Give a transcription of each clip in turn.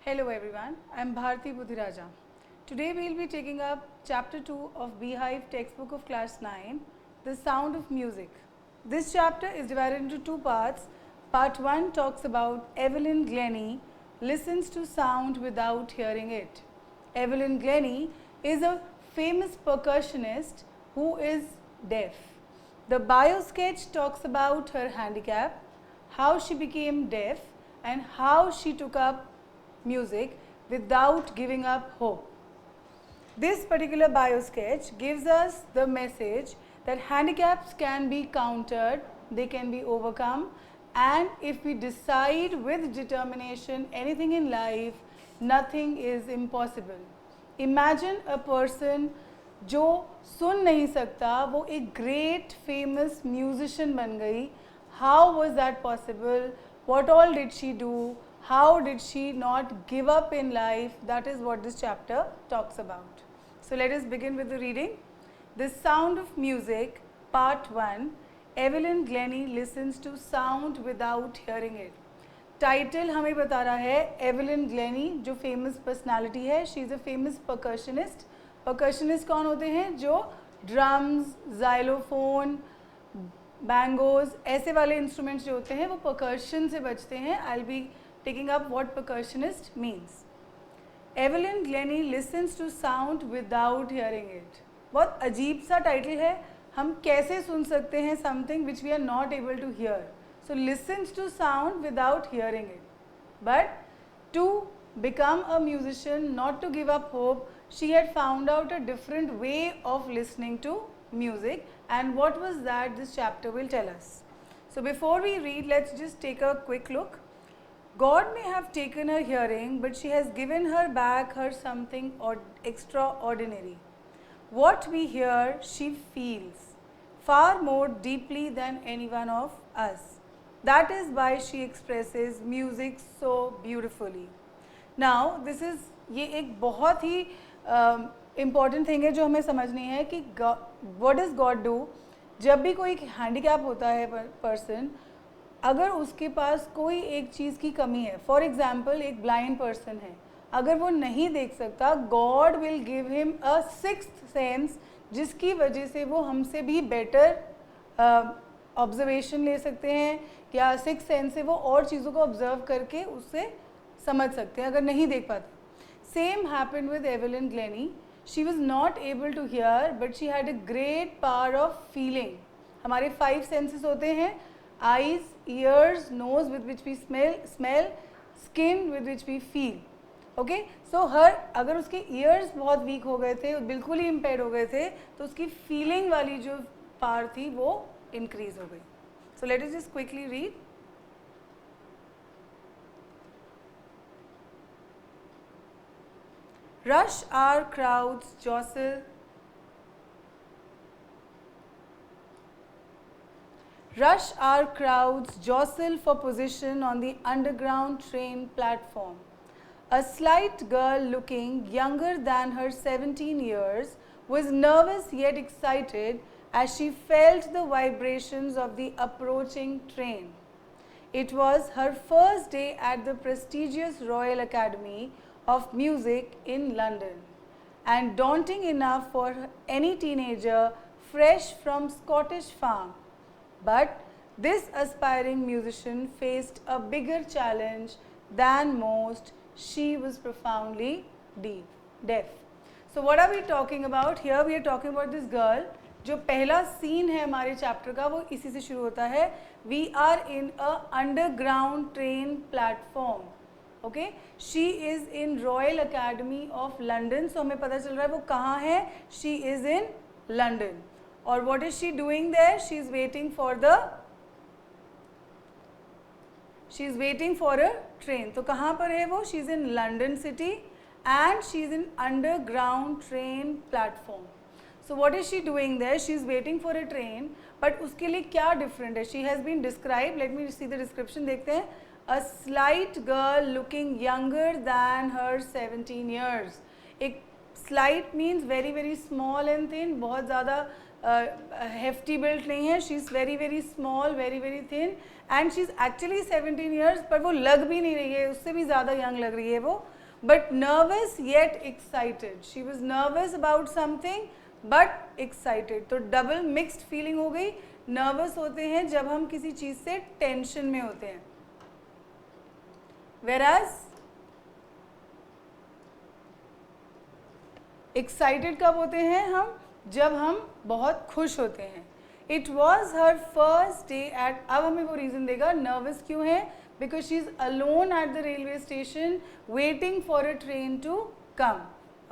Hello everyone, I am Bharti Budhiraja. Today we will be taking up chapter 2 of Beehive textbook of class 9, The Sound of Music. This chapter is divided into two parts. Part 1 talks about Evelyn Glennie listens to sound without hearing it. Evelyn Glennie is a famous percussionist who is deaf. The bio sketch talks about her handicap, how she became deaf and how she took up music without giving up hope. This particular bio sketch gives us the message that handicaps can be countered, they can be overcome, and if we decide with determination anything in life, nothing is impossible. Imagine a person जो सुन नहीं सकता वो एक great famous musician बन गई. How was that possible? What all did she do? How did she not give up in life? That is what this chapter talks about. So let us begin with the reading. The Sound of Music, Part 1. Evelyn Glennie listens to sound without hearing it. Title हमें बता रहा है Evelyn Glenny जो famous personality है. She is a famous percussionist. Percussionist कौन होते हैं? जो ड्रम्स, जाइलोफोन, बैंगोज ऐसे वाले इंस्ट्रूमेंट्स जो होते हैं वो परकशन से बचते हैं. I will be taking up what percussionist means. Evelyn Glennie listens to sound without hearing it. बहुत अजीब सा टाइटल है. हम कैसे सुन सकते हैं something which we are not able to hear. So listens to sound without hearing it. But to become a musician, not to give up hope, she had found out a different way of listening to music. And what was that? This chapter will tell us. So before we read, let's just take a quick look. God may have taken her hearing, but she has given her back her something extraordinary. What we hear, she feels far more deeply than any one of us. That is why she expresses music so beautifully. Now, this is ये एक बहुत ही important thing है जो हमें समझनी है कि what does God do? जब भी कोई handicap होता है person, अगर उसके पास कोई एक चीज़ की कमी है, for example एक blind person है, अगर वो नहीं देख सकता, God will give him a sixth sense जिसकी वजह से वो हमसे भी better ऑब्जर्वेशन ले सकते हैं या सिक्स सेंस से वो और चीज़ों को ऑब्जर्व करके उससे समझ सकते हैं अगर नहीं देख पाते. Same happened with Evelyn Glennie. She was not able to hear but she had a great power of feeling. हमारे 5 सेंसेस होते हैं, eyes, ears, nose with which we smell, skin with which we feel. Okay, so अगर उसके years बहुत week हो गए थे, बिल्कुल ही इम्पेयर हो गए थे, तो उसकी फीलिंग वाली जो पावर थी वो increase हो गई. So let us just quickly read. Rush hour crowds jostle. Rush hour crowds jostle for position on the underground train platform. A slight girl looking younger than her 17 years was nervous yet excited as she felt the vibrations of the approaching train. It was her first day at the prestigious Royal Academy of Music in London, and daunting enough for any teenager fresh from Scottish farm. But this aspiring musician faced a bigger challenge than most. She was profoundly deaf. So what are we talking about? Here we are talking about this girl. जो पहला scene है हमारे chapter का वो इसी से शुरू होता है. We are in a underground train platform. Okay, she is in Royal Academy of London. So हमें पता चल रहा है वो कहाँ है. She is in London. और what is she doing there? She is waiting for a train. तो कहाँ पर है वो? She is in London city and she is in underground train platform. So what is she doing there? She is waiting for a train. But उसके लिए क्या different है? She has been described. Let me see the description. देखते हैं. A slight girl looking younger than her 17 years. एक slight means very very small and thin. बहुत ज़्यादा hefty built नहीं है, she is very very small, very very thin, and she is actually 17 years, पर वो लग भी नहीं रही है, उससे भी ज़्यादा यंग लग रही है वो, but nervous yet excited, she was nervous about something but excited. तो डबल मिक्सड फीलिंग हो गई. नर्वस होते हैं जब हम किसी चीज़ से टेंशन में होते हैं, whereas एक्साइटेड कब होते हैं हम, जब हम बहुत खुश होते हैं. It was her first day at, अब हमें वो रीज़न देगा नर्वस क्यों है, because she is alone at the railway station waiting for a train to come.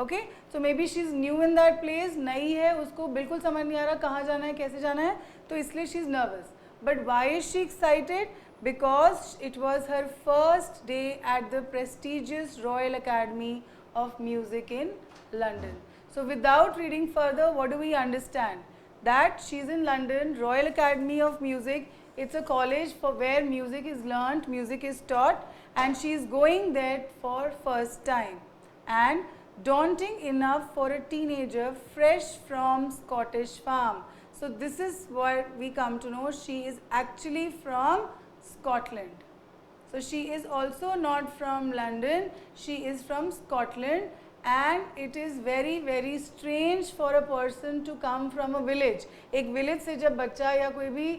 Okay, so maybe she is new in that place, नई है, उसको बिल्कुल समझ नहीं आ रहा कहाँ जाना है, कैसे जाना है, तो इसलिए she is nervous. But why is she excited, because it was her first day at the prestigious Royal Academy of Music in London. So without reading further, what do we understand? That she's in London, Royal Academy of Music. It's a college for where music is learnt, music is taught, and she is going there for first time. And daunting enough for a teenager fresh from Scottish farm. So this is what we come to know. She is actually from Scotland. So she is also not from London, she is from Scotland, and it is very very strange for a person to come from a village. एक village से जब बच्चा या कोई भी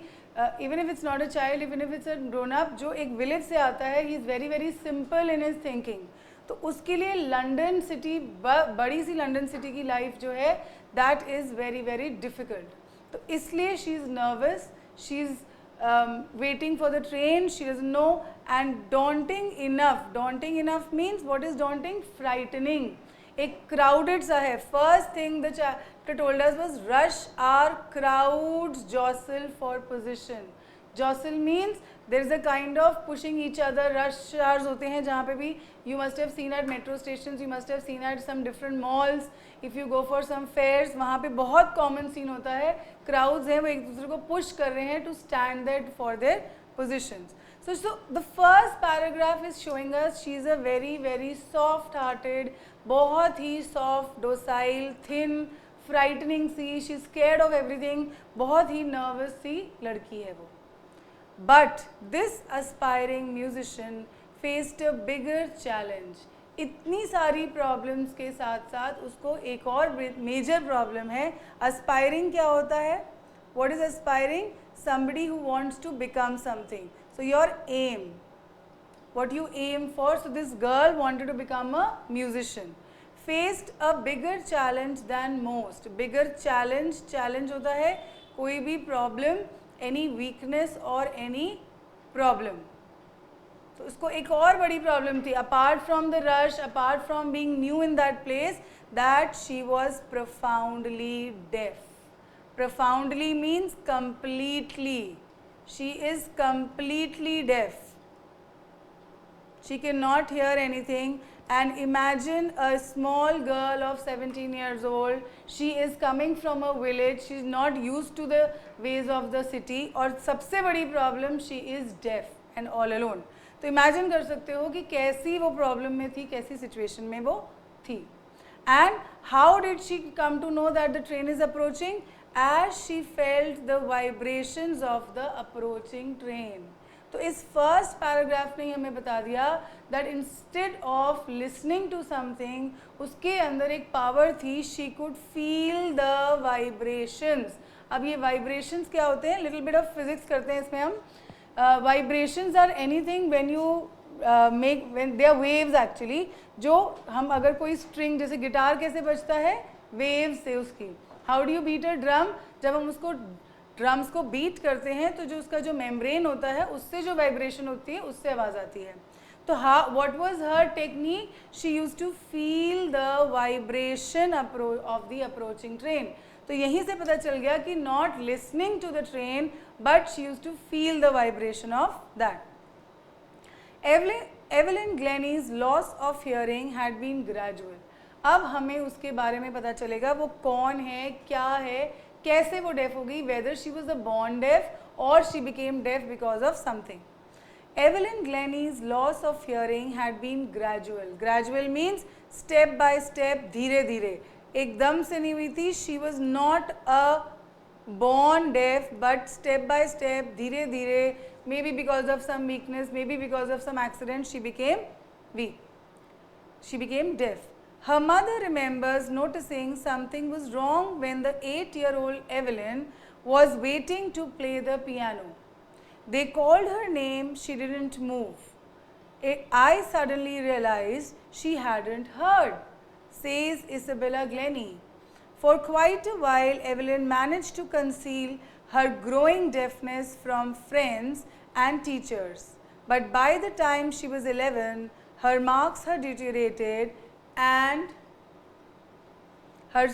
even if it's not a child, even if it's a grown up, जो एक village से आता है, he is very very simple in his thinking. तो उसके लिए लंदन सिटी, बड़ी सी लंदन सिटी की लाइफ जो है, that is very very difficult. तो इसलिए she is nervous, she is waiting for the train, she doesn't know, and daunting enough means, what is daunting? Frightening. एक crowded सा है. First thing the chapter told us was rush hour, crowds jostle for position. Jostle means there is a kind of pushing each other. Rush hours होते हैं जहाँ पे भी, you must have seen at metro stations, you must have seen at some different malls, if you go for some fairs, वहाँ पे बहुत common scene होता है, crowds हैं, वो एक दूसरे को push कर रहे हैं to stand there for their positions. So the first paragraph is showing us she is a very very soft hearted, बहुत ही soft, docile, thin, frightening C, she is scared of everything, बहुत ही nervous सी लड़की है वो. But this aspiring musician faced a bigger challenge. इतनी सारी problems के साथ साथ उसको एक और major problem है. Aspiring क्या होता है? What is aspiring? Somebody who wants to become something. So your aim, what you aim for. So this girl wanted to become a musician. Faced a bigger challenge than most. Bigger challenge, challenge होता है कोई भी problem, any weakness or any problem. तो उसको एक और बड़ी problem थी, apart from the rush, apart from being new in that place, that she was profoundly deaf. Profoundly means completely. She is completely deaf. She cannot hear anything. And imagine a small girl of 17 years old, she is coming from a village, she is not used to the ways of the city, और सबसे बड़ी problem, she is deaf and all alone. तो imagine कर सकते हो कि कैसी वो problem में थी, कैसी situation में वो थी. And how did she come to know that the train is approaching? As she felt the vibrations of the approaching train. तो इस फर्स्ट पैराग्राफ ने हमें बता दिया that instead of listening to something, उसके अंदर एक पावर थी, she could feel the vibrations. अब ये वाइब्रेशंस क्या होते हैं, लिटिल बिट ऑफ फिजिक्स करते हैं इसमें हम. Vibrations are anything when you make, when they are waves actually, जो हम अगर कोई स्ट्रिंग, जैसे गिटार कैसे बजता है, वेव से उसकी. How do you beat a drum, जब हम उसको ड्रम्स को बीट करते हैं तो जो उसका जो मेम्ब्रेन होता है उससे जो वाइब्रेशन होती है उससे आवाज़ आती है. तो what was her technique, she used to feel the vibration of the approaching train. तो यहीं से पता चल गया कि not listening to the train but she used to feel the vibration of that. Evelyn Glennie's loss of hearing had been gradual. अब हमें उसके बारे में पता चलेगा वो कौन है, क्या है, कैसे वो डेफ हो गई, whether she was a born deaf or she became deaf because of something. Evelyn Glennie's loss of hearing had been gradual. Gradual means step by step, धीरे धीरे, एकदम से नहीं हुई थी. She was not a born deaf, but step by step, धीरे धीरे, maybe because of some weakness, maybe because of some accident, she became weak. She became deaf. Her mother remembers noticing something was wrong when the 8-year-old Evelyn was waiting to play the piano. They called her name, she didn't move. I suddenly realized she hadn't heard, says Isabella Glennie. For quite a while, Evelyn managed to conceal her growing deafness from friends and teachers. But by the time she was 11, her marks had deteriorated and her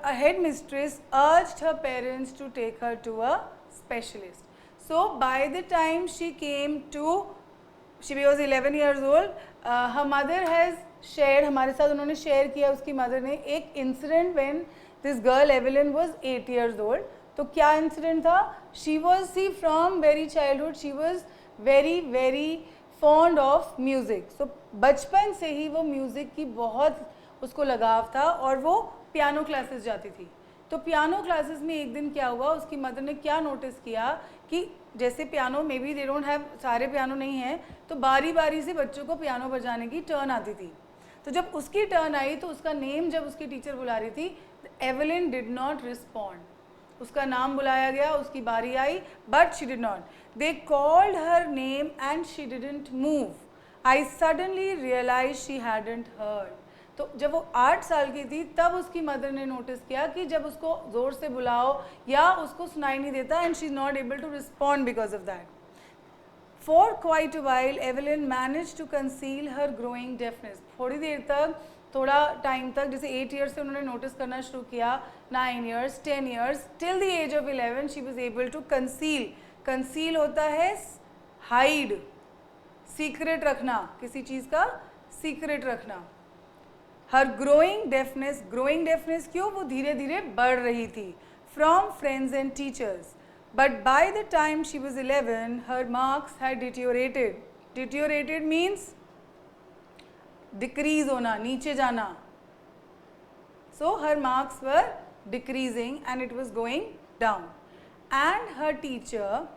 headmistress urged her parents to take her to a specialist. So by the time she was 11 years old, her mother has shared, हमारे साथ उन्होंने share किया उसकी mother ने एक incident when this girl Evelyn was 8 years old. तो क्या incident था? She was see from very childhood she was very fond of music. So बचपन से ही वो म्यूज़िक की बहुत उसको लगाव था और वो पियानो क्लासेस जाती थी. तो पियानो क्लासेस में एक दिन क्या हुआ, उसकी मदर ने क्या नोटिस किया कि जैसे piano may be they don't have, सारे पियानो नहीं हैं, तो बारी बारी से बच्चों को पियानो बजाने की टर्न आती थी. तो जब उसकी टर्न आई तो उसका नेम जब उसकी टीचर बुला रही थी, एवेलिन डिड नॉट रिस्पॉन्ड. उसका नाम बुलाया गया, उसकी बारी आई, but she did not. They called her name and she didn't move. I suddenly realise she hadn't heard. तो जब वो 8 साल की थी तब उसकी मदर ने नोटिस किया कि जब उसको ज़ोर से बुलाओ या उसको सुनाई नहीं देता, and she is not able to respond because of that. For quite a while, Evelyn managed to conceal her growing deafness. थोड़ी देर तक, थोड़ा टाइम तक, जैसे 8 years से उन्होंने नोटिस करना शुरू किया, 9 years, 10 years, till the age of 11, she was able to conceal. Conceal होता है hide, secret रखना, किसी चीज़ का secret रखना. Her growing deafness क्यों? वो धीरे धीरे बढ़ रही थी. From friends and teachers. But by the time she was 11, her marks had deteriorated. Deteriorated means decrease होना, नीचे जाना. So her marks were decreasing and it was going down. And her teacher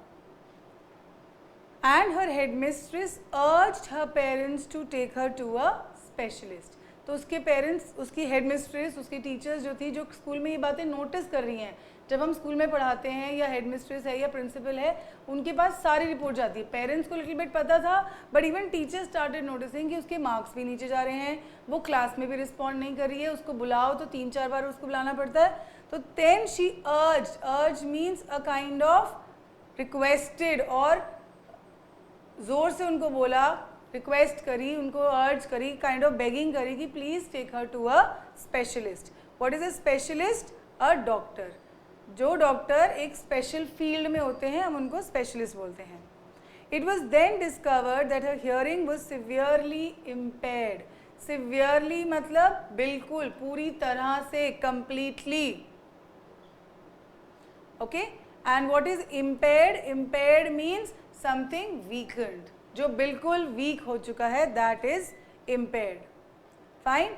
and her headmistress urged her parents to take her to a specialist. तो उसके parents, उसकी headmistress, उसकी teachers जो थी, जो स्कूल में ये बातें नोटिस कर रही हैं, जब हम स्कूल में पढ़ाते हैं या हेडमिस्ट्रेस है या प्रिंसिपल है, उनके पास सारी रिपोर्ट जाती है. पेरेंट्स को लिटिल बिट पता था, but even teachers started noticing कि उसके मार्क्स भी नीचे जा रहे हैं, वो क्लास में भी रिस्पॉन्ड नहीं कर रही है, उसको बुलाओ तो 3-4 बार उसको बुलाना पड़ता है. तो देन शी अर्ज means a kind of requested, और ज़ोर से उनको बोला, रिक्वेस्ट करी, उनको अर्ज करी, काइंड ऑफ बेगिंग करी कि please take her to a specialist. What is a specialist? A doctor. जो डॉक्टर एक स्पेशल फील्ड में होते हैं, हम उनको स्पेशलिस्ट बोलते हैं. It was then discovered that her hearing was severely impaired. Severely मतलब बिल्कुल, पूरी तरह से, completely. Okay. And what is impaired? Impaired means something weakened, जो बिल्कुल वीक हो चुका है, that is impaired. Fine.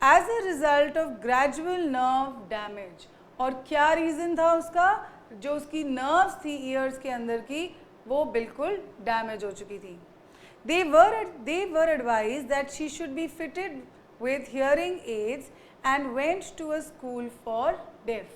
As a result of gradual nerve damage. और क्या रीज़न था उसका? जो उसकी नर्व्स थी ईयर्स के अंदर की, वो बिल्कुल डैमेज हो चुकी थी. They were advised that she should be fitted with hearing aids and went to a school for deaf.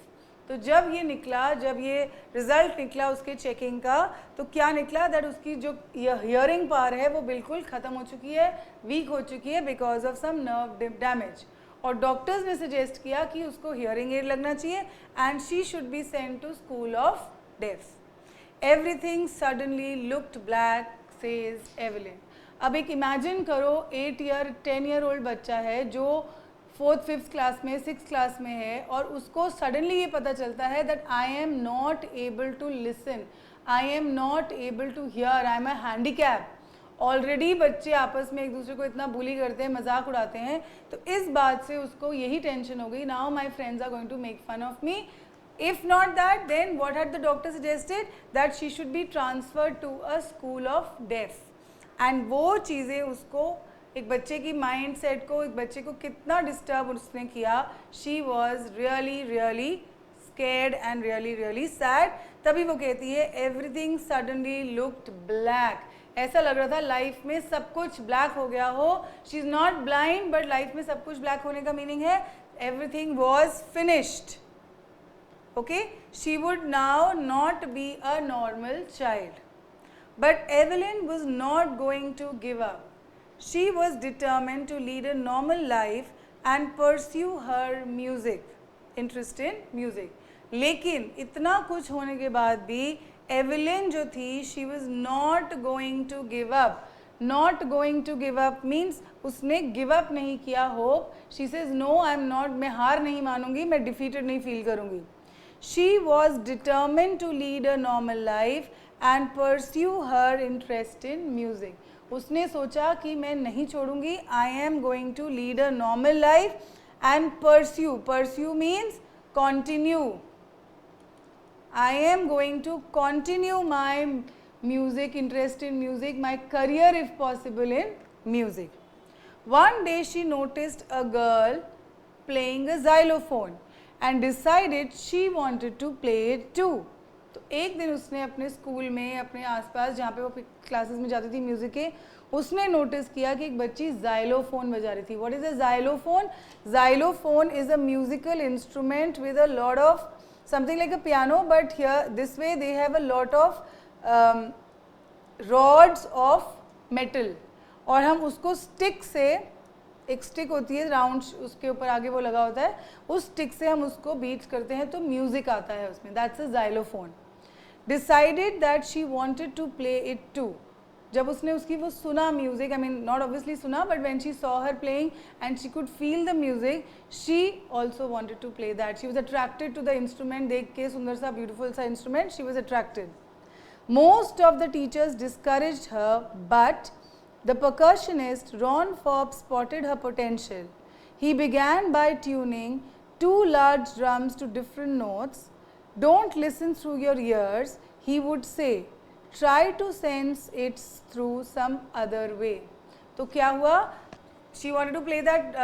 तो जब ये निकला, जब ये रिज़ल्ट निकला उसके चेकिंग का, तो क्या निकला? दैट उसकी जो हियरिंग पावर है वो बिल्कुल ख़त्म हो चुकी है, वीक हो चुकी है because of some nerve damage. और डॉक्टर्स ने सजेस्ट किया कि उसको हियरिंग एड लगना चाहिए and she should be sent to school of deaf. Everything suddenly looked black, says Evelyn. अब एक इमेजिन करो, 10 year old बच्चा है जो 4th 5th क्लास में, 6th क्लास में है, और उसको सडनली ये पता चलता है that I am not able to listen, I am not able to hear, I am a handicap. Already बच्चे आपस में एक दूसरे को इतना बुली करते हैं, मजाक उड़ाते हैं, तो इस बात से उसको यही टेंशन हो गई, now my friends are going to make fun of me. If not that, then what had the doctor suggested? That she should be transferred to a school of deaf. And वो चीज़ें उसको एक बच्चे की mind set को, एक बच्चे को कितना डिस्टर्ब उसने किया. She was really really scared and really really sad. तभी वो कहती है एवरीथिंग सडनली लुक्ड ब्लैक. ऐसा लग रहा था लाइफ में सब कुछ ब्लैक हो गया हो. She is not blind but life में सब कुछ ब्लैक होने का मीनिंग है everything was finished. Okay, she would now not be a normal child. But Evelyn was not going to give up. She was determined to lead a normal life and pursue her music, interest in music. लेकिन इतना कुछ होने के बाद भी Evelyn जो थी, she was not going to give up. Not going to give up means उसने गिव अप नहीं किया hope. She says no I am not, मैं हार नहीं मानूंगी, मैं डिफीटेड नहीं फील करूंगी. She was determined to lead a normal life and pursue her interest in music. उसने सोचा कि मैं नहीं छोड़ूंगी, I am going to lead a normal life and pursue. Pursue means continue. I am going to continue my music, interest in music, my career if possible in music. One day she noticed a girl playing a xylophone and decided she wanted to play it too. तो एक दिन उसने अपने school में, अपने आसपास जहाँ पे वो क्लासेस में जाती थी म्यूज़िक के, उसने नोटिस किया कि एक बच्ची जाइलोफोन बजा रही थी. What is a xylophone? Xylophone is a musical instrument with a lot of something like a piano, but here this way they have a lot of rods of metal, और हम उसको स्टिक से, एक stick होती है round, उसके ऊपर आगे वो लगा होता है, उस स्टिक से हम उसको बीट करते हैं तो म्यूजिक आता है उसमें. That's a xylophone. Decided that she wanted to play it too. जब उसने उसकी वो सुना music, I mean not obviously सुना, but when she saw her playing and she could feel the music, she also wanted to play that. She was attracted to the instrument. देख के सुंदर सा ब्यूटीफुल सा instrument, she was attracted. Most of the teachers discouraged her, but the percussionist Ron Forbes spotted her potential. He began by tuning 2 large drums to different notes. Don't listen through your ears, he would say. Try to sense it through some other way. तो क्या हुआ? She wanted to play that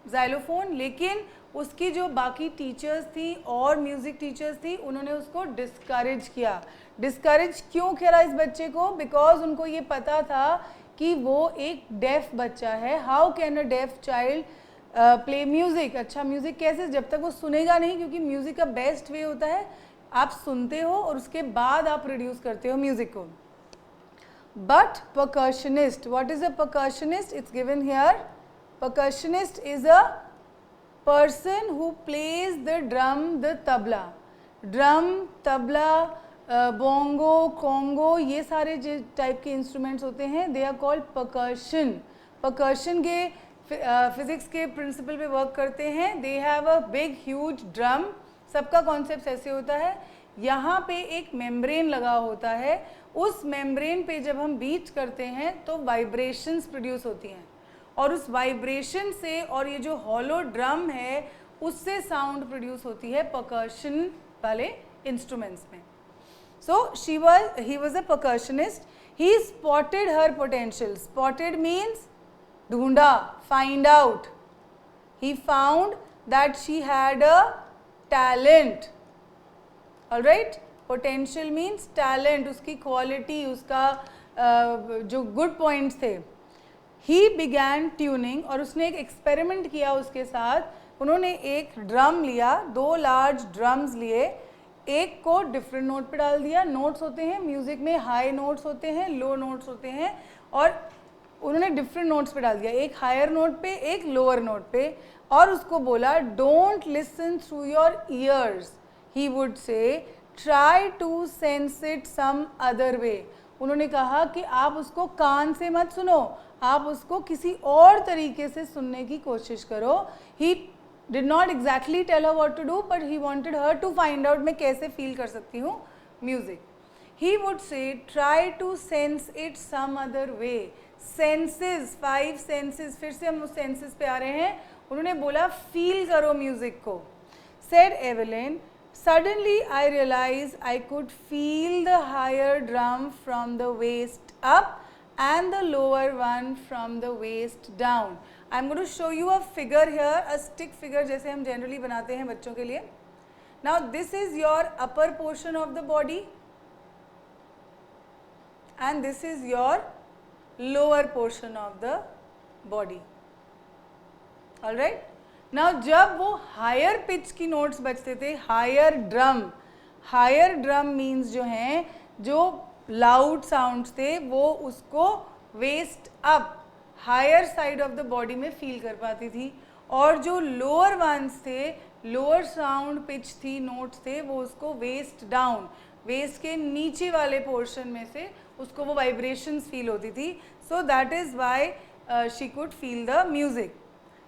xylophone, लेकिन उसकी जो बाकी teachers थी और music teachers थी, उन्होंने उसको डिस्करेज किया. डिस्करेज क्यों किया इस बच्चे को? बिकॉज उनको ये पता था कि वो एक डेफ बच्चा है. How can a deaf child play music? अच्छा म्यूज़िक कैसे? जब तक वो सुनेगा नहीं, क्योंकि म्यूज़िक का बेस्ट वे होता है आप सुनते हो और उसके बाद आप प्रोड्यूस करते हो म्यूज़िक को. But percussionist, what is a percussionist? It's given here. Percussionist is a person who plays the drum, the tabla. Drum, tabla, bongo, conga, ये सारे जो टाइप के इंस्ट्रूमेंट्स होते हैं, they are called percussion. Percussion के फिजिक्स के principle पे work करते हैं. They have a big huge drum. सबका कॉन्सेप्ट ऐसे होता है, यहाँ पे एक मेम्ब्रेन लगा होता है. उस मेम्ब्रेन पे जब हम बीट करते हैं तो वाइब्रेशंस प्रोड्यूस होती हैं, और उस वाइब्रेशन से और ये जो हॉलो ड्रम है उससे साउंड प्रोड्यूस होती है परकशन वाले इंस्ट्रूमेंट्स में. So he was a percussionist. He spotted her potential. Spotted means ढूंढा, find out. He found that she had a talent. Alright, potential means talent, उसकी क्वालिटी, उसका जो गुड पॉइंट्स थे. He began tuning, और उसने एक experiment किया उसके साथ. उन्होंने एक ड्रम लिया, 2 लार्ज ड्रम्स लिए, एक को डिफरेंट नोट पे डाल दिया. नोट्स होते हैं म्यूज़िक में, हाई नोट्स होते हैं, लो नोट्स होते हैं, और उन्होंने डिफरेंट नोट्स पे डाल दिया, एक हायर नोट पे, एक लोअर नोट पे, और उसको बोला don't listen through your ears, he would say try to sense it some other way. उन्होंने कहा कि आप उसको कान से मत सुनो, आप उसको किसी और तरीके से सुनने की कोशिश करो. He did not exactly tell her what to do, but he wanted her to find out मैं कैसे फील कर सकती हूँ music. He would say try to sense it some other way. Senses, 5 senses, फिर से हम उस सेंसेस पे आ रहे हैं. उन्होंने बोला फील करो म्यूजिक को. Said Evelyn, suddenly I realized I could feel the higher drum from the waist up and the lower one from the waist down. I'm going to show you a figure here, a stick figure जैसे हम generally बनाते हैं बच्चों के लिए. Now this is your upper portion of the body and this is your lower portion of the body. Alright? Now जब वो higher pitch की notes बजते थे, higher drum means जो हैं, जो loud sounds थे, वो उसको waist up, higher side of the body में feel कर पाती थी, और जो lower ones थे, lower sound pitch थी, notes थे, वो उसको waist down, waist के नीचे वाले portion में से उसको वो vibrations feel होती थी. So that is why she could feel the music.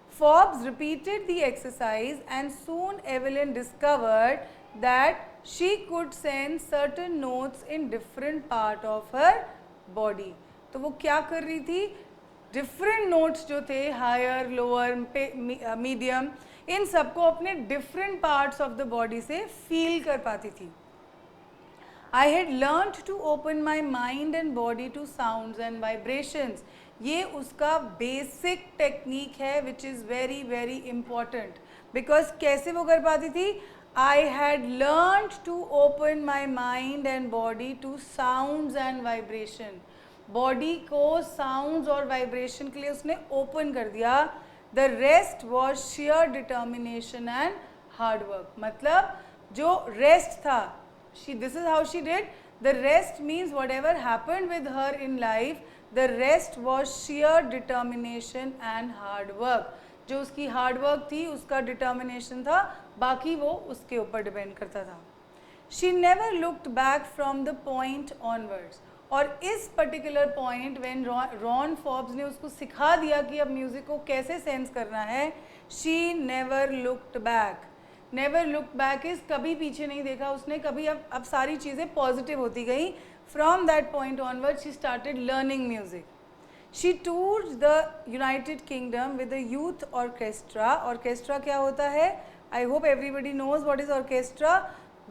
Forbes repeated the exercise and soon Evelyn discovered that she could sense certain notes in different part of her body. तो वो क्या कर रही थी? Different notes जो थे, higher, lower, medium, इन सबको अपने different parts of the body से feel कर पाती थी. I had learned to open my mind and body to sounds and vibrations. ये उसका बेसिक टेक्निक है which is very very important. Because कैसे वो कर पाती थी? I had learned to open my mind and body to sounds and vibration. Body को sounds और वाइब्रेशन के लिए उसने ओपन कर दिया. The rest was sheer determination and hard work. मतलब जो रेस्ट था, this is how she did. The rest means whatever happened with her in life, the rest was sheer determination and hard work. जो उसकी hard work थी, उसका determination था, बाकी वो उसके ऊपर depend करता था. She never looked back from the point onwards. और इस particular point when Ron Forbes ने उसको सिखा दिया कि अब music को कैसे sense करना है, she never looked back. Never looked back is कभी पीछे नहीं देखा उसने, कभी अब सारी चीज़ें positive होती गई. From that point onwards, she started learning music. She toured the United Kingdom with a youth orchestra. Orchestra क्या होता है? I hope everybody knows what is orchestra.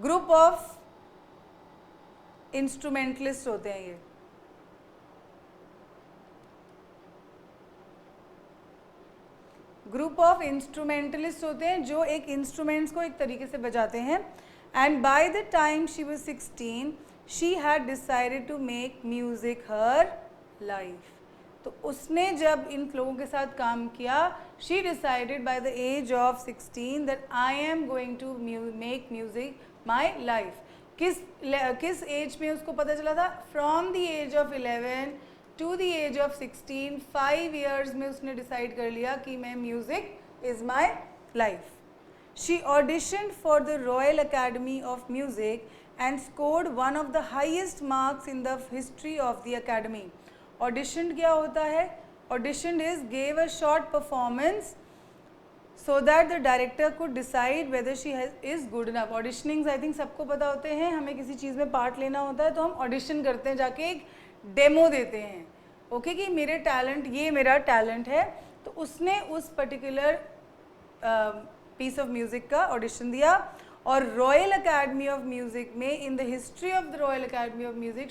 Group of instrumentalists होते हैं ये. Group of instrumentalists होते हैं जो एक instruments को एक तरीके से बजाते हैं. And by the time she was 16, she had decided to make music her life. तो उसने जब इन लोगों के साथ काम किया, she decided by the age of 16 that I am going to make music my life. किस एज में उसको पता चला था? From the age of 11 to the age of 16, 5 years में उसने decide कर लिया कि मैं music is my life. She auditioned for the Royal Academy of Music and scored one of the highest marks in the history of the academy. Auditioned क्या होता है? Auditioned is gave a short performance so that the director could decide whether she is good enough. Auditionings I think सबको पता होते हैं. हमें किसी चीज़ में पार्ट लेना होता है तो हम ऑडिशन करते हैं, जाके एक डेमो देते हैं. ओके कि मेरे टैलेंट, ये मेरा टैलेंट है. तो उसने उस पर्टिकुलर पीस ऑफ म्यूज़िक का ऑडिशन दिया. और रॉयल अकेडमी ऑफ म्यूज़िक में, in the history of the Royal Academy of Music,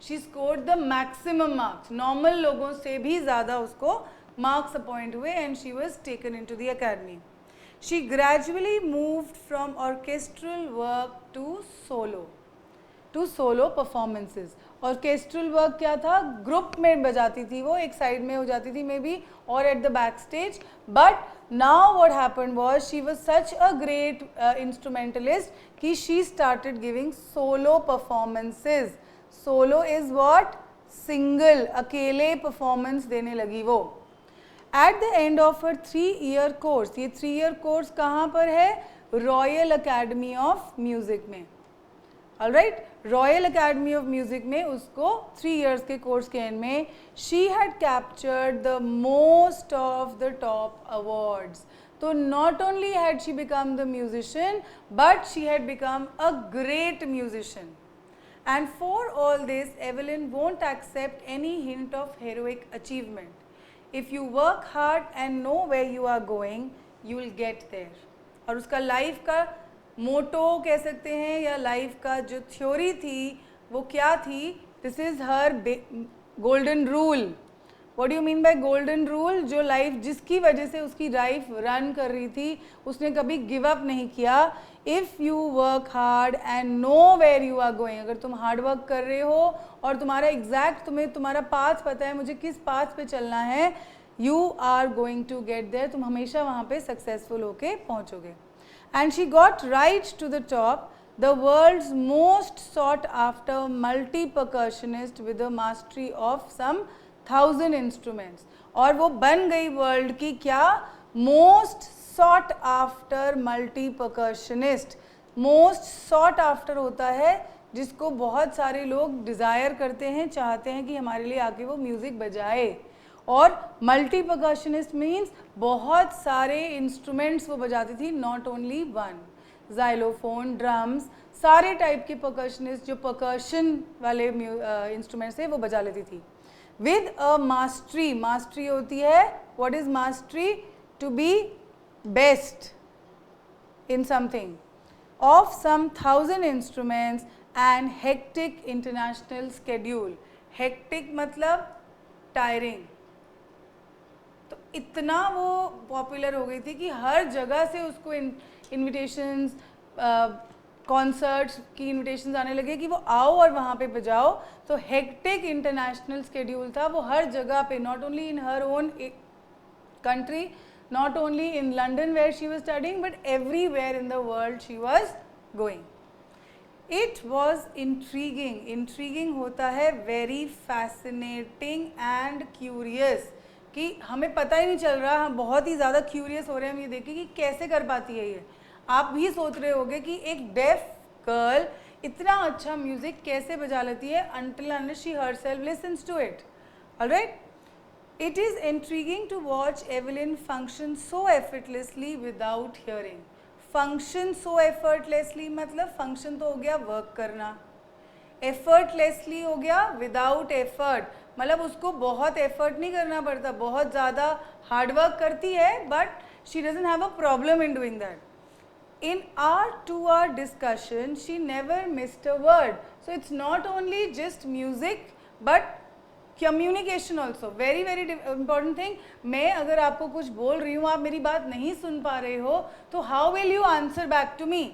she scored the maximum marks. Normal लोगों से भी ज़्यादा उसको मार्क्स अपॉइंट हुए and she was taken in to the academy. She gradually moved from orchestral work to solo performances. Orchestral work क्या था? Group में बजाती थी वो, एक साइड में हो जाती थी मे बी, और at the back stage. But now what happened was she was such a great instrumentalist कि she started giving solo performances. Solo is what? Single, अकेले performance देने लगी वो. At the end of her 3-year course, ये 3-year course कहाँ पर है? Royal Academy of Music में. Alright, Royal Academy of Music में उसको 3 years के course के end में she had captured the most of the top awards. तो not only had she become the musician, but she had become a great musician. And for all this, Evelyn won't accept any hint of heroic achievement. If you work hard and know where you are going, you will get there. और उसका life का मोटो कह सकते हैं या life का जो theory थी वो क्या थी? This is her golden rule. What do you mean by golden rule? जो लाइफ, जिसकी वजह से उसकी लाइफ रन कर रही थी, उसने कभी गिव अप नहीं किया. If you work hard and know where you are going, अगर तुम हार्ड वर्क कर रहे हो और तुम्हारा एग्जैक्ट, तुम्हें तुम्हारा पाथ पता है, मुझे किस पाथ पे चलना है, you are going to get there, तुम हमेशा वहाँ पे सक्सेसफुल होके पहुँचोगे. And she got right to the top, the world's most sought after multi-percussionist with a mastery of some 1000 instruments. और वो बन गई वर्ल्ड की क्या? Most sought after multi-percussionist. Most sought after होता है जिसको बहुत सारे लोग डिज़ायर करते हैं, चाहते हैं कि हमारे लिए आके वो म्यूज़िक बजाए. और मल्टी परकशनिस्ट मीन्स बहुत सारे इंस्ट्रूमेंट्स वो बजाती थी, not only one. Xylophone, drums, सारे टाइप के परकशनिस्ट जो परकशन वाले इंस्ट्रूमेंट्स थे वो बजा लेती थी. विद अ मास्टरी, मास्टरी होती है, what is mastery? To be best in something, of some 1000 instruments and hectic international schedule. Hectic मतलब टायरिंग. तो इतना वो पॉपुलर हो गई थी कि हर जगह से उसको इनविटेशंस, कॉन्सर्ट्स की इनविटेशंस आने लगे कि वो आओ और वहाँ पे बजाओ. तो हेक्टिक इंटरनेशनल स्केड्यूल था, वो हर जगह पे, not only in her own country, not only in London where she was studying, but everywhere in the world she was going. It was intriguing. Intriguing होता है वेरी फैसिनेटिंग एंड क्यूरियस, कि हमें पता ही नहीं चल रहा, हम बहुत ही ज़्यादा क्यूरियस हो रहे हैं हम ये देख के कि कैसे कर पाती है ये. आप भी सोच रहे होगे कि एक डेफ गर्ल इतना अच्छा म्यूज़िक कैसे बजा लेती है, until unless she herself listens to it. Alright? It is intriguing to watch Evelyn function so effortlessly without hearing. Function so effortlessly मतलब function तो हो गया वर्क करना, effortlessly हो गया विदाउट एफर्ट, मतलब उसको बहुत एफर्ट नहीं करना पड़ता, बहुत ज़्यादा हार्डवर्क करती है, but she doesn't have a problem in doing that. In our 2-hour discussion, she never missed a word. So it's not only just music, but communication also. Very very important thing. मैं अगर आपको कुछ बोल रही हूँ, आप मेरी बात नहीं सुन पा रहे हो, तो how will you answer back to me?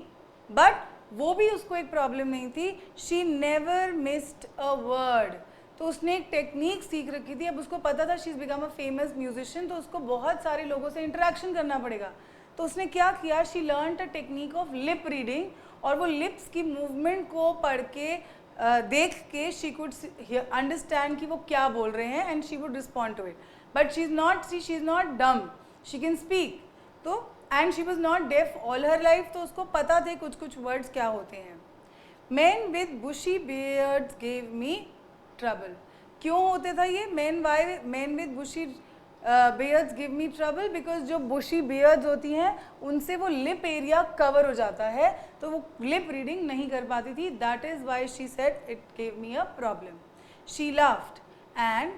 But वो भी उसको एक प्रॉब्लम नहीं थी. She never missed a word. तो उसने एक टेक्निक सीख रखी थी. अब उसको पता था she is become a famous musician, तो उसको बहुत सारे लोगों से इंटरेक्शन करना पड़ेगा. तो उसने क्या किया? She learn a technique of lip reading, और वो लिप्स की मूवमेंट को पढ़ के देख के शी कुड अंडरस्टैंड कि वो क्या बोल रहे हैं, and she would respond to it. But she is not dumb, she can speak. तो and she was not deaf all her life, तो उसको पता थे कुछ कुछ वर्ड्स क्या होते हैं. Man with bushy beards gave me trouble. क्यों होते था ये? Man with bushy beards give me trouble, because जो बुशी बियर्ड्स होती हैं उनसे वो लिप एरिया कवर हो जाता है, तो वो लिप रीडिंग नहीं कर पाती थी. That is why she said it gave me a problem. She laughed and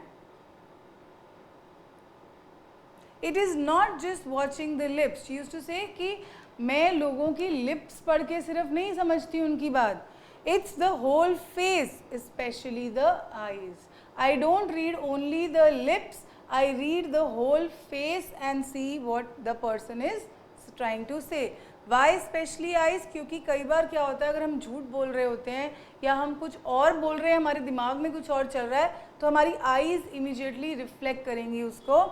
it is not just watching the lips. She used to say कि मैं लोगों की लिप्स पढ़ के सिर्फ नहीं समझती उनकी बात. It's the whole face, especially the eyes. I don't read only the lips, I read the whole face and see what the person is trying to say. Why especially eyes? क्योंकि कई बार क्या होता है, अगर हम झूठ बोल रहे होते हैं या हम कुछ और बोल रहे हैं, हमारे दिमाग में कुछ और चल रहा है, तो हमारी आईज इमीडिएटली रिफ्लेक्ट करेंगी उसको.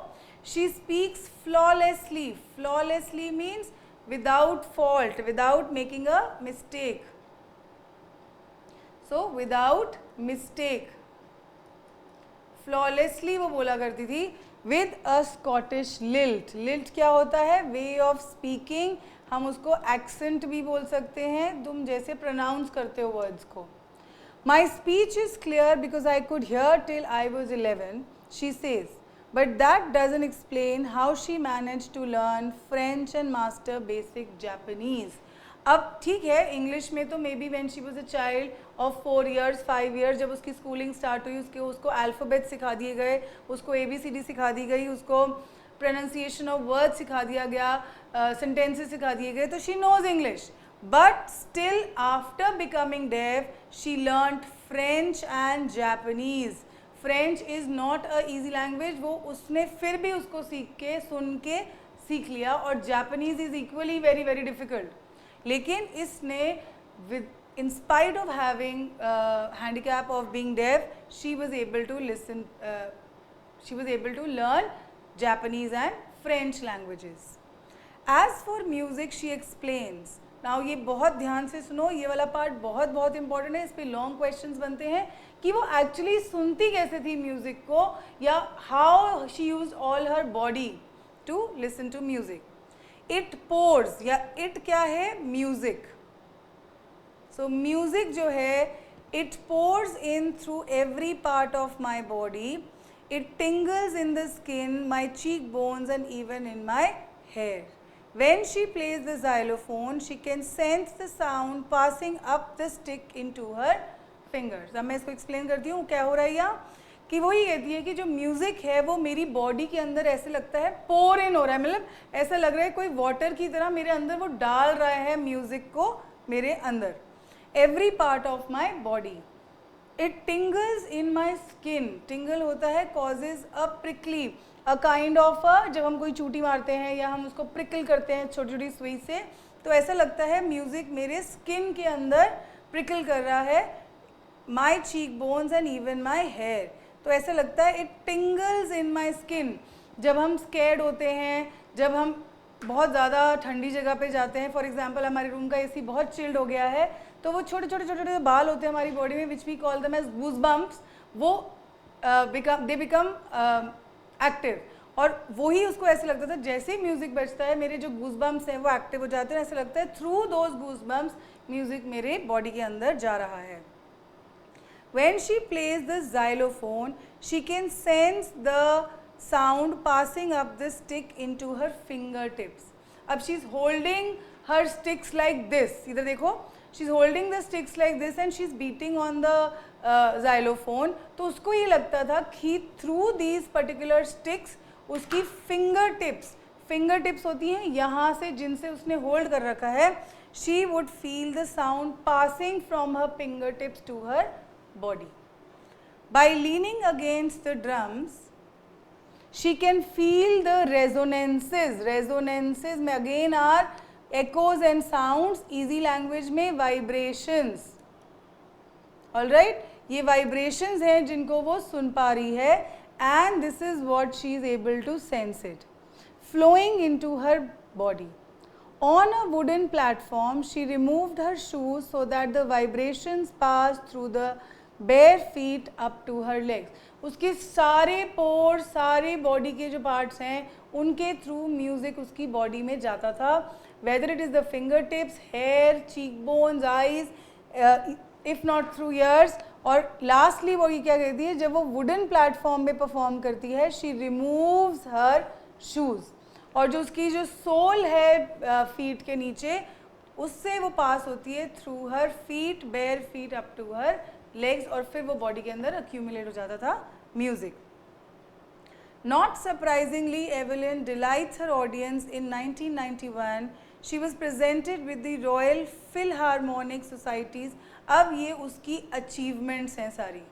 She speaks flawlessly. Flawlessly means without fault, without making a mistake. So without mistake, flawlessly वो बोला करती थी. With a Scottish lilt. Lilt क्या होता है? Way of speaking. हम उसको accent भी बोल सकते हैं, तुम जैसे pronounce करते हो words को. My speech is clear because I could hear till I was 11, she says. But that doesn't explain how she managed to learn French and master basic Japanese. अब ठीक है, इंग्लिश में तो may be when she was a child of 4 years 5 years, जब उसकी schooling start हुई, उसको alphabet सिखा दिए गए, उसको ABCD सिखा दी गई, उसको प्रोनाउंसिएशन ऑफ वर्ड सिखा दिया गया, सेंटेंसेस सिखा दिए गए, तो she knows English. But still after becoming deaf she learned French and Japanese. French is not a easy language, वो उसने फिर भी उसको सीख के सुन के सीख लिया, और Japanese is equally very very difficult. लेकिन इसने with in spite of having handicap of being deaf, she was able to listen, she was able to learn Japanese and French languages. As for music, she explains. Now ये बहुत ध्यान से सुनो, ये वाला part बहुत बहुत इंपॉर्टेंट है, इस पे लॉन्ग क्वेश्चंस बनते हैं कि वो एक्चुअली सुनती कैसे थी म्यूजिक को, या how she use all her body to listen to music. It pours, या इट क्या है, म्यूजिक. So music जो है, it pours in through every part of my body. It tingles in the skin, my cheekbones and even in my hair. When she plays the xylophone, she can sense the sound passing up the stick into her fingers. अब मैं इसको explain करती हूँ क्या हो रहा है यहाँ, कि वो ये कहती है कि जो म्यूज़िक है वो मेरी बॉडी के अंदर ऐसे लगता है पोर इन हो रहा है, मतलब ऐसा लग रहा है कोई वाटर की तरह मेरे अंदर वो डाल रहा है म्यूज़िक को मेरे अंदर. Every part of my body. It tingles in my skin. Tingle होता है causes a prickly, a kind of a, जब हम कोई चूटी मारते हैं या हम उसको prickle करते हैं छोटी छोटी सुई से, तो ऐसा लगता है म्यूज़िक मेरे स्किन के अंदर prickle कर रहा है. My cheekbones and even my hair. तो ऐसा लगता है it tingles in my skin. जब हम scared होते हैं, जब हम बहुत ज़्यादा ठंडी जगह पे जाते हैं, फॉर एग्जाम्पल हमारे रूम का एसी बहुत चिल्ड हो गया है, तो वो छोटे छोटे छोटे छोटे बाल होते हैं हमारी बॉडी में, which we call them as goose bumps, वो दे बिकम एक्टिव. और वही उसको ऐसे लगता था जैसे ही म्यूज़िक बजता है मेरे जो गूज बम्प्स हैं वो एक्टिव हो जाते हैं, ऐसे लगता है through those goose bumps music मेरे बॉडी के अंदर जा रहा है. When she plays the xylophone, she can sense the sound passing up the stick into her fingertips. अब she is holding her sticks like this. इधर देखो, she is holding the sticks like this and she is beating on the xylophone. तो उसको ये लगता था कि through these particular sticks उसकी fingertips होती हैं यहाँ से जिनसे उसने hold कर रखा है, she would feel the sound passing from her fingertips to her body. By leaning against the drums, she can feel the resonances. Resonances में again are echoes and sounds. Easy language में vibrations. All right, ये vibrations हैं जिनको वो सुन पा रही है, and this is what she is able to sense it, flowing into her body. On a wooden platform, she removed her shoes so that the vibrations passed through the bare feet up to her legs. उसके सारे pores, सारे body के जो parts हैं उनके through music उसकी body में जाता था, whether it is the fingertips, hair, cheekbones, eyes, if not through ears. और लास्टली वो ये क्या कहती है, जब वो वुडन प्लेटफॉर्म पे परफॉर्म करती है, शी रिमूव्स हर शूज़, और जो उसकी जो सोल है फीट के नीचे उससे वो पास होती है through her feet, bare feet up to her legs, और फिर वो बॉडी के अंदर अक्यूमुलेट हो जाता था music. Not surprisingly, Evelyn delights her audience. In 1991, she was presented with the Royal Philharmonic Societies. अब ये उसकी achievements हैं सारी,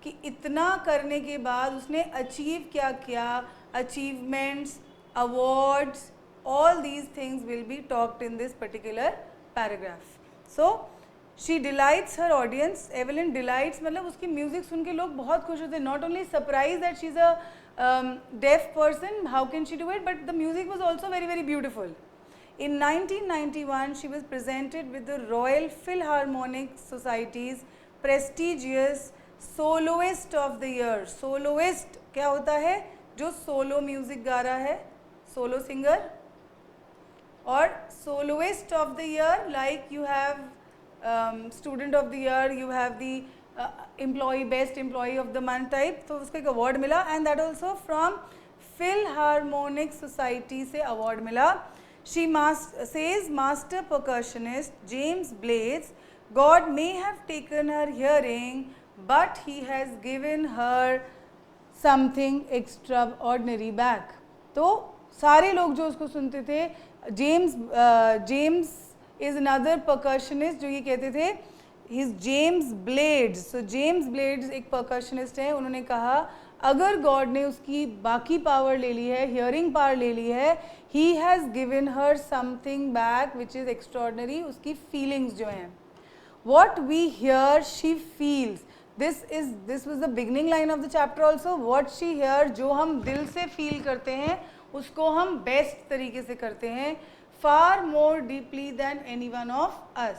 कि इतना करने के बाद उसने achieve क्या किया, achievements, awards, all these things will be talked in this particular paragraph. So she delights her audience. Evelyn delights मतलब उसकी म्यूज़िक सुन के लोग बहुत खुश होते हैं. Not only surprised that she's a deaf person, how can she do it, but the music was also very very beautiful. In 1991, she was presented with the Royal Philharmonic Society's prestigious Soloist of the Year. Soloist क्या होता है, जो solo music गा रहा है, solo singer. और Soloist of the Year, like you have Student of the Year, you have the employee, best employee of the month type, तो उसको एक अवार्ड मिला, and that also from Philharmonic Society से award मिला. She says master percussionist James Blades, God may have taken her hearing, but he has given her something extraordinary back. तो सारे लोग जो उसको सुनते थे, जेम्स इज़ अनदर परकशनिस्ट, जो ये कहते थे he's जेम्स ब्लेड्स. सो जेम्स ब्लेड्स एक परकशनिस्ट है. उन्होंने कहा अगर गॉड ने उसकी बाकी पावर ले ली है, हियरिंग पावर ले ली है, he has given her something back which is extraordinary. उसकी फीलिंग्स जो हैं, what we hear she feels. This was the beginning line of the chapter also. what she hear, जो हम दिल से फील करते हैं उसको हम बेस्ट तरीके से करते हैं, far more deeply than any one of us.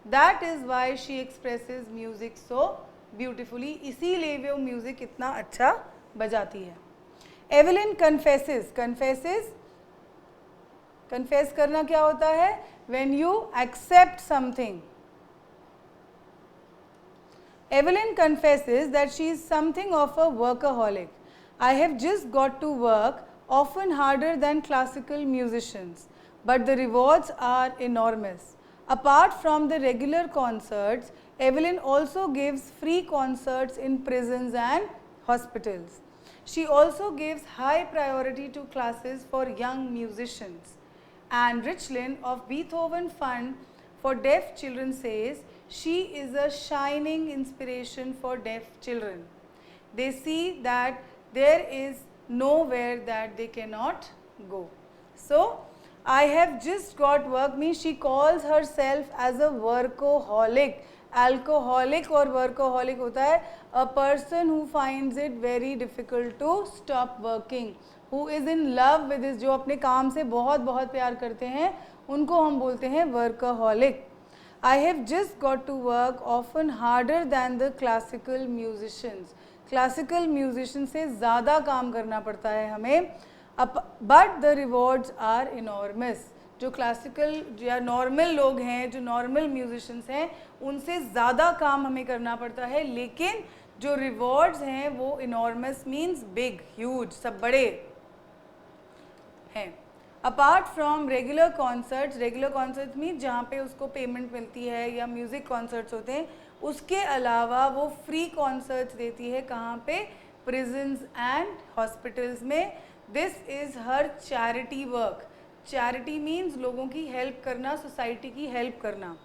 That is why she expresses music so beautifully. इसीलिए वो म्यूजिक इतना अच्छा बजाती है. Evelyn confesses. confess करना क्या होता है? when you accept something. Evelyn confesses that she is something of a workaholic. I have just got to work, often harder than classical musicians, but the rewards are enormous. Apart from the regular concerts, Evelyn also gives free concerts in prisons and hospitals. She also gives high priority to classes for young musicians. Anne Richland of Beethoven Fund for Deaf Children says, she is a shining inspiration for deaf children. They see that there is nowhere that they cannot go. So, I have just got work means she calls herself as a workaholic. Alcoholic और workaholic होता है a person who finds it very difficult to stop working, who is in love with his, जो अपने काम से बहुत बहुत प्यार करते हैं उनको हम बोलते हैं workaholic. I have just got to work often harder than the classical musicians. Classical musicians से ज़्यादा काम करना पड़ता है हमें. But the rewards are enormous. जो क्लासिकल या नॉर्मल लोग हैं, जो नॉर्मल म्यूजिशंस हैं, उनसे ज़्यादा काम हमें करना पड़ता है, लेकिन जो रिवॉर्ड्स हैं वो इनॉर्मस मीन्स बिग, ह्यूज, सब बड़े हैं. Apart from regular concerts means जहाँ पे उसको पेमेंट मिलती है या म्यूज़िक कॉन्सर्ट्स होते हैं, उसके अलावा वो फ्री कॉन्सर्ट्स देती है. कहाँ पे? प्रिजन्स एंड हॉस्पिटल्स में. This is her charity work. Charity means लोगों की हेल्प करना, सोसाइटी की हेल्प करना.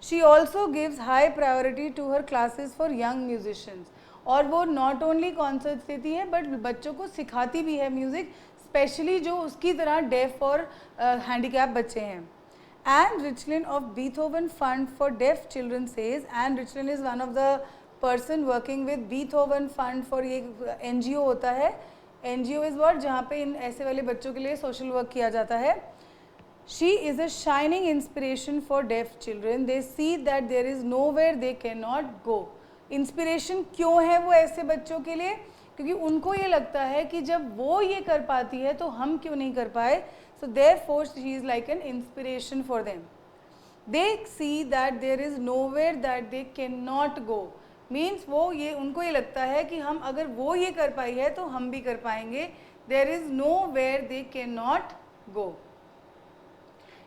She also gives high priority to her classes for young musicians. और वो नॉट ओनली कॉन्सर्ट्स देती है बट बच्चों को सिखाती भी है म्यूज़िक, स्पेशली जो उसकी तरह डेफ और हैंडीकैप बच्चे हैं. Anne Richland of Beethoven Fund for Deaf Children says, Anne Richland is one of the person working with Beethoven Fund for ये NGO होता है. NGO is what? जहाँ पे इन ऐसे वाले बच्चों के लिए सोशल वर्क किया जाता है. She is a shining inspiration for deaf children. They see that there is nowhere they cannot go. Inspiration क्यों है वो ऐसे बच्चों के लिए? क्योंकि उनको ये लगता है कि जब वो ये कर पाती है तो हम क्यों नहीं कर पाए. So therefore she is like an inspiration for them. They see that there is nowhere that they cannot go. Means वो ये उनको ये लगता है कि हम अगर वो ये कर पाई है तो हम भी कर पाएंगे. There is nowhere they cannot go.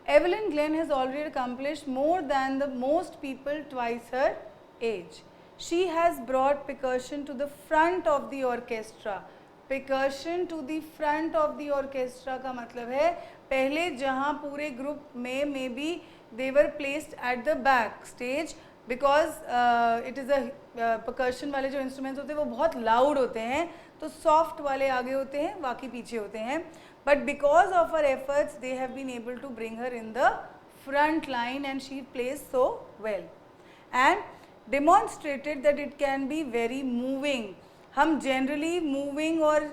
Evelyn Glenn has already accomplished more than the most people twice her age. She has brought percussion to the front of the orchestra. Percussion to the front of the orchestra का मतलब है पहले जहाँ पूरे group में may be they were placed at the back stage because it is a percussion वाले जो instruments होते हैं वो बहुत loud होते हैं, तो soft वाले आगे होते हैं, बाकी पीछे होते हैं. But because of her efforts they have been able to bring her in the front line and she plays so well and demonstrated that it can be very moving. हम जनरली मूविंग और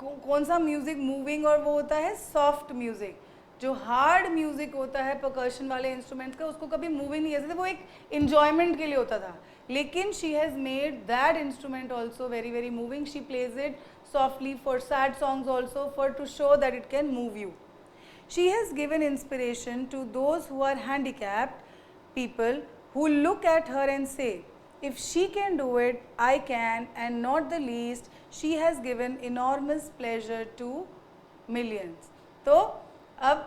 कौन सा music moving और वो होता है soft music. जो hard music होता है परकशन वाले इंस्ट्रूमेंट्स का उसको कभी मूविंग नहीं कहते थे, वो एक इन्जॉयमेंट के लिए होता था. लेकिन she has made that instrument also very very moving. She plays it softly for sad songs also for to show that it can move you. She has given inspiration to those who are handicapped people who look at her and say, if she can do it, I can, and not the least, she has given enormous pleasure to millions. So, अब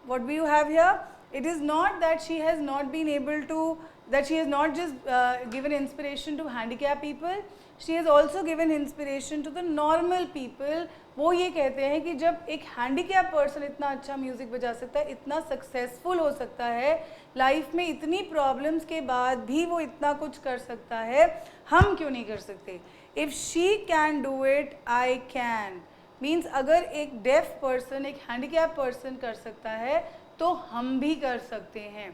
what do you have here? It is not that she has not been able to, that she has not just given inspiration to handicapped people, she has also given inspiration to the normal people. वो ये कहते हैं कि जब एक handicap person इतना अच्छा music बजा सकता है, इतना सक्सेसफुल हो सकता है, लाइफ में इतनी प्रॉब्लम्स के बाद भी वो इतना कुछ कर सकता है, हम क्यों नहीं कर सकते? If she can do it, I can means अगर एक डेफ पर्सन, एक हैंडीकैप पर्सन कर सकता है तो हम भी कर सकते हैं.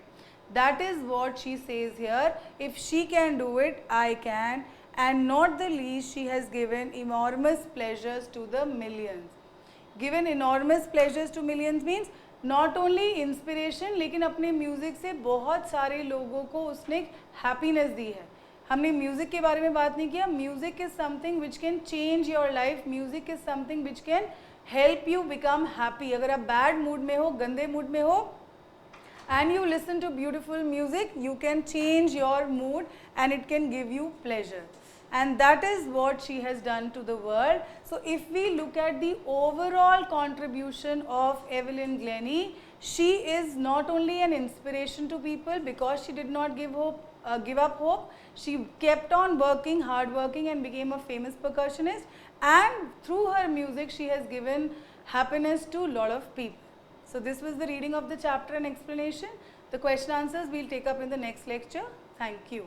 That is what she says here, if she can do it, I can. And not the least, she has given enormous pleasures to the millions. Given enormous pleasures to millions means not only inspiration, लेकिन अपने music से बहुत सारे लोगों को उसने happiness दी है. हमने म्यूज़िक के बारे में बात नहीं किया. Music is something which can change your life. Music is something which can help you become happy. अगर आप बैड मूड में हो, गंदे मूड में हो, and you listen to beautiful music, you can change your mood and it can give you pleasure. And that is what she has done to the world. So if we look at the overall contribution of Evelyn Glennie, she is not only an inspiration to people because she did not give up hope. She kept on working, hard working, and became a famous percussionist. And through her music, she has given happiness to a lot of people. So this was the reading of the chapter and explanation. The question answers we'll take up in the next lecture. Thank you.